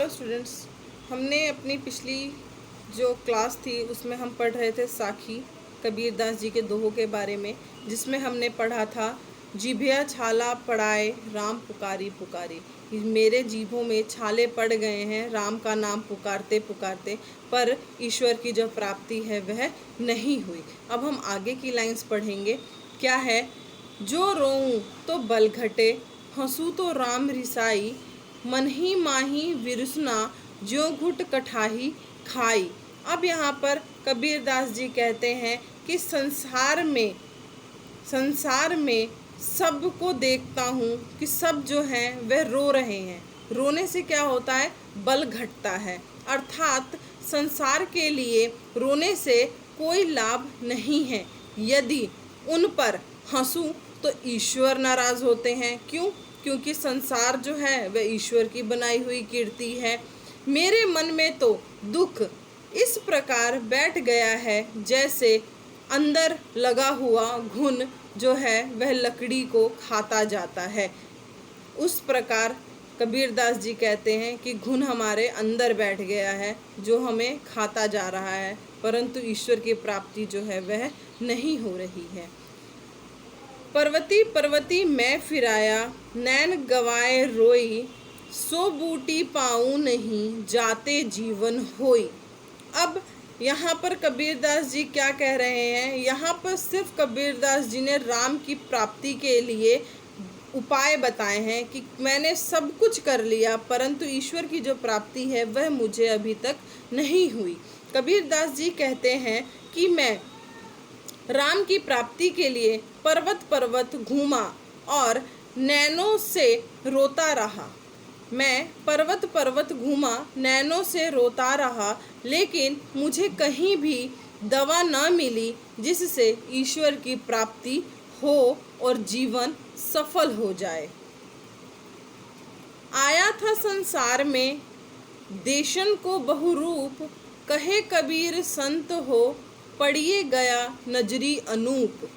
Hello students, हमने अपनी पिछली जो क्लास थी उसमें हम पढ़ रहे थे साखी कबीरदास जी के दोहों के बारे में, जिसमें हमने पढ़ा था जीभिया छाला पड़ाए राम पुकारी पुकारी। मेरे जीभों में छाले पड़ गए हैं राम का नाम पुकारते पुकारते, पर ईश्वर की जो प्राप्ति है वह नहीं हुई। अब हम आगे की लाइंस पढ़ेंगे। क्या है? जो रोऊं तो बल घटे, हंसू तो राम रिसाई, मन ही माही विरुसना, ज्यों घुट कठाही खाई। अब यहाँ पर कबीरदास जी कहते हैं कि संसार में सबको देखता हूँ कि सब जो हैं वह रो रहे हैं। रोने से क्या होता है? बल घटता है, अर्थात संसार के लिए रोने से कोई लाभ नहीं है। यदि उन पर हंसूं तो ईश्वर नाराज होते हैं। क्यों? क्योंकि संसार जो है वह ईश्वर की बनाई हुई कीर्ति है। मेरे मन में तो दुख इस प्रकार बैठ गया है जैसे अंदर लगा हुआ घुन जो है वह लकड़ी को खाता जाता है। उस प्रकार कबीरदास जी कहते हैं कि घुन हमारे अंदर बैठ गया है जो हमें खाता जा रहा है, परंतु ईश्वर की प्राप्ति जो है वह नहीं हो रही है। पर्वती पर्वती मैं फिराया, नैन गवाए रोई, सो बूटी पाऊँ नहीं, जाते जीवन होई। अब यहाँ पर कबीरदास जी क्या कह रहे हैं? यहाँ पर सिर्फ कबीरदास जी ने राम की प्राप्ति के लिए उपाय बताए हैं कि मैंने सब कुछ कर लिया, परंतु ईश्वर की जो प्राप्ति है वह मुझे अभी तक नहीं हुई। कबीरदास जी कहते हैं कि मैं राम की प्राप्ति के लिए पर्वत पर्वत घूमा और नैनों से रोता रहा। मैं पर्वत पर्वत घूमा, नैनों से रोता रहा, लेकिन मुझे कहीं भी दवा न मिली जिससे ईश्वर की प्राप्ति हो और जीवन सफल हो जाए। आया था संसार में देशन को बहुरूप, कहे कबीर संत हो, पढ़िए गया नजरी अनूप।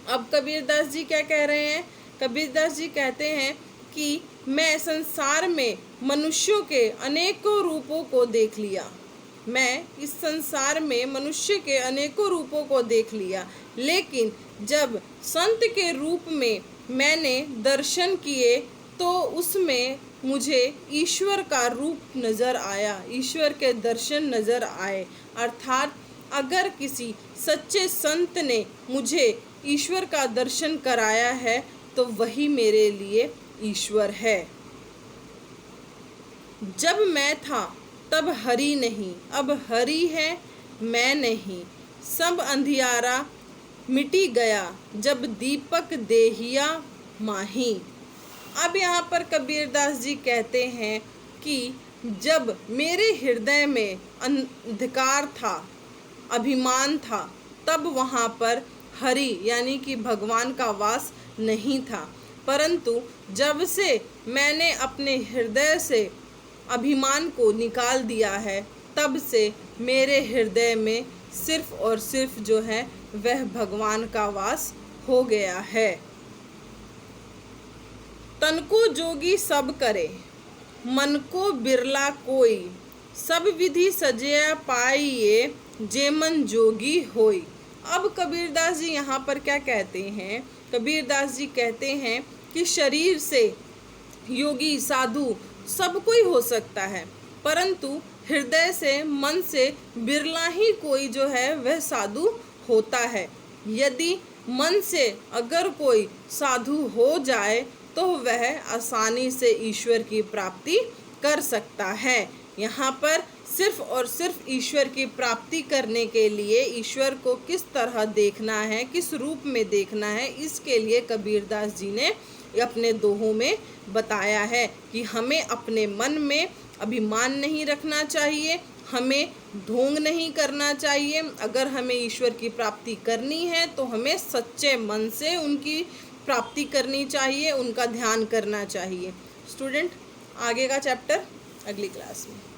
अब कबीरदास जी क्या कह रहे हैं? कबीरदास जी कहते हैं कि मैं संसार में मनुष्यों के अनेकों रूपों को देख लिया। मैं इस संसार में मनुष्य के अनेकों रूपों को देख लिया, लेकिन जब संत के रूप में मैंने दर्शन किए तो उसमें मुझे ईश्वर का रूप नज़र आया, ईश्वर के दर्शन नज़र आए। अर्थात अगर किसी सच्चे संत ने मुझे ईश्वर का दर्शन कराया है तो वही मेरे लिए ईश्वर है। जब मैं था तब हरि नहीं, अब हरि है मैं नहीं, सब अंधियारा मिटी गया, जब दीपक देहिया माही। अब यहाँ पर कबीरदास जी कहते हैं कि जब मेरे हृदय में अंधकार था, अभिमान था, तब वहाँ पर हरि यानी कि भगवान का वास नहीं था, परंतु जब से मैंने अपने हृदय से अभिमान को निकाल दिया है तब से मेरे हृदय में सिर्फ और सिर्फ जो है वह भगवान का वास हो गया है। तन को जोगी सब करे, मन को बिरला कोई, सब विधि सजया पाइए, जे मन जोगी होई। अब कबीरदास जी यहाँ पर क्या कहते हैं? कबीरदास जी कहते हैं कि शरीर से योगी साधु सब कोई हो सकता है, परंतु हृदय से मन से बिरला ही कोई जो है वह साधु होता है। यदि मन से अगर कोई साधु हो जाए तो वह आसानी से ईश्वर की प्राप्ति कर सकता है। यहाँ पर सिर्फ और सिर्फ ईश्वर की प्राप्ति करने के लिए ईश्वर को किस तरह देखना है, किस रूप में देखना है, इसके लिए कबीरदास जी ने अपने दोहों में बताया है कि हमें अपने मन में अभिमान नहीं रखना चाहिए, हमें ढोंग नहीं करना चाहिए। अगर हमें ईश्वर की प्राप्ति करनी है तो हमें सच्चे मन से उनकी प्राप्ति करनी चाहिए, उनका ध्यान करना चाहिए। स्टूडेंट, आगे का चैप्टर अगली क्लास में।